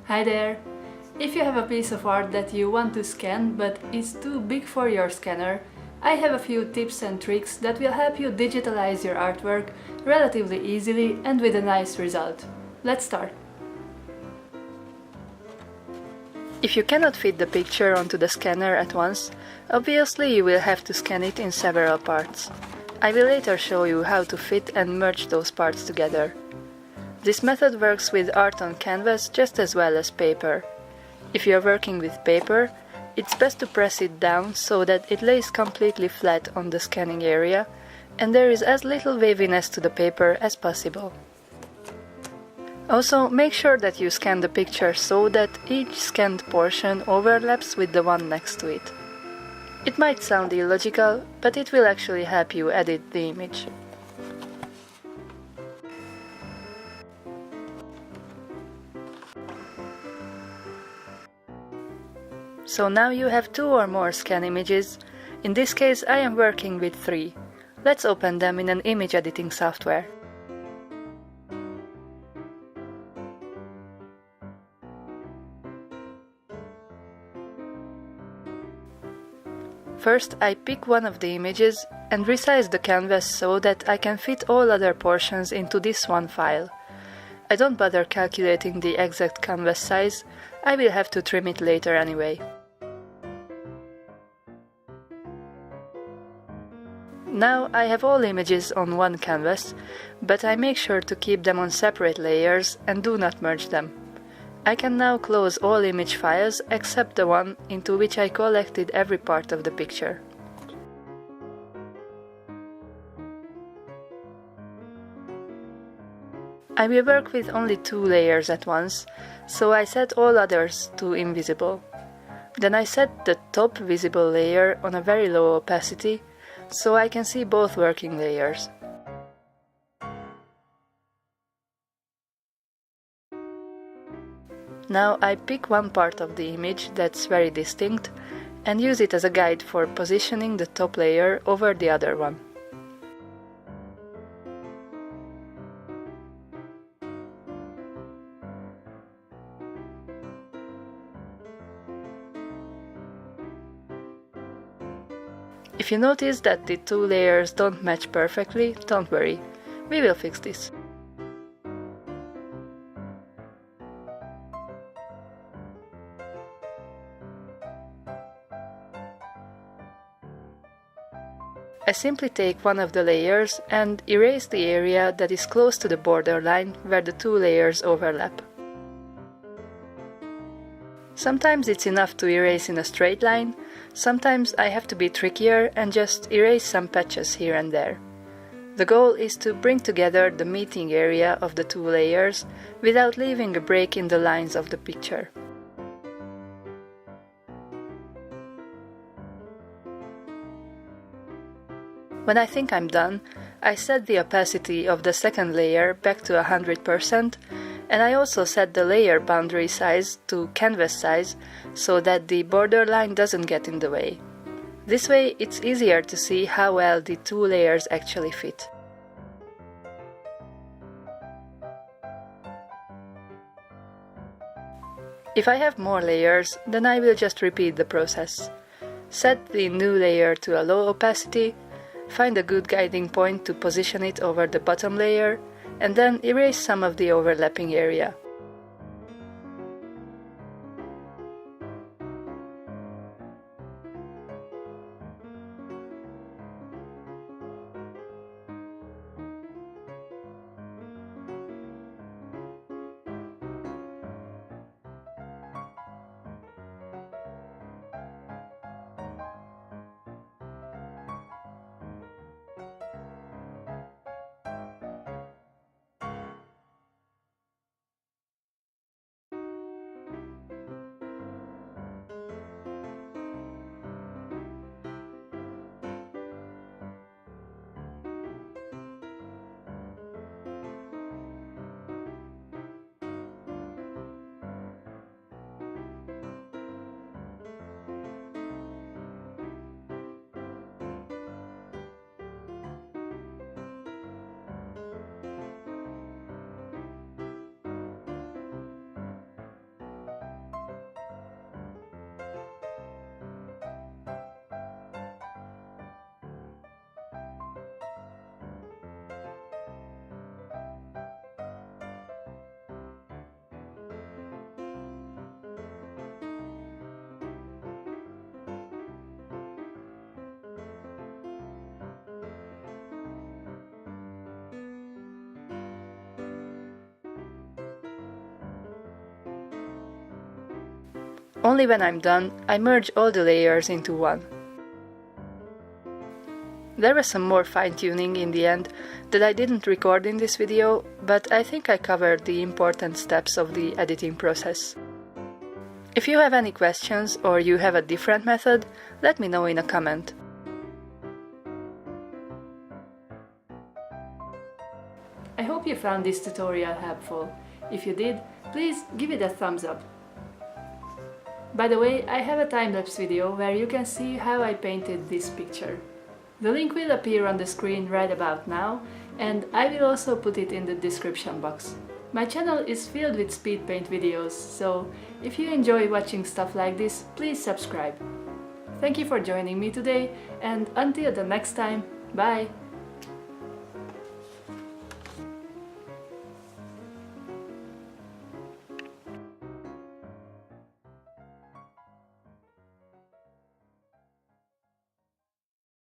Hi there! If you have a piece of art that you want to scan but is too big for your scanner, I have a few tips and tricks that will help you digitalize your artwork relatively easily and with a nice result. Let's start! If you cannot fit the picture onto the scanner at once, obviously you will have to scan it in several parts. I will later show you how to fit and merge those parts together. This method works with art on canvas just as well as paper. If you are working with paper, it's best to press it down so that it lays completely flat on the scanning area and there is as little waviness to the paper as possible. Also, make sure that you scan the picture so that each scanned portion overlaps with the one next to it. It might sound illogical, but it will actually help you edit the image. So now you have 2 or more scan images. In this case I am working with 3. Let's open them in an image editing software. First I pick one of the images and resize the canvas so that I can fit all other portions into this one file. I don't bother calculating the exact canvas size, I will have to trim it later anyway. Now I have all images on one canvas, but I make sure to keep them on separate layers and do not merge them. I can now close all image files except the one into which I collected every part of the picture. I will work with only 2 layers at once, so I set all others to invisible. Then I set the top visible layer on a very low opacity, so I can see both working layers. Now I pick one part of the image that's very distinct and use it as a guide for positioning the top layer over the other one. If you notice that the 2 layers don't match perfectly, don't worry, we will fix this. I simply take one of the layers and erase the area that is close to the borderline where the 2 layers overlap. Sometimes it's enough to erase in a straight line, sometimes I have to be trickier and just erase some patches here and there. The goal is to bring together the meeting area of the 2 layers without leaving a break in the lines of the picture. When I think I'm done, I set the opacity of the second layer back to 100%, and I also set the layer boundary size to canvas size so that the borderline doesn't get in the way. This way it's easier to see how well the 2 layers actually fit. If I have more layers, then I will just repeat the process. Set the new layer to a low opacity, find a good guiding point to position it over the bottom layer, and then erase some of the overlapping area. Only when I'm done, I merge all the layers into one. There was some more fine-tuning in the end that I didn't record in this video, but I think I covered the important steps of the editing process. If you have any questions or you have a different method, let me know in a comment. I hope you found this tutorial helpful. If you did, please give it a thumbs up. By the way, I have a time-lapse video where you can see how I painted this picture. The link will appear on the screen right about now, and I will also put it in the description box. My channel is filled with speed paint videos, so if you enjoy watching stuff like this, please subscribe. Thank you for joining me today, and until the next time, bye!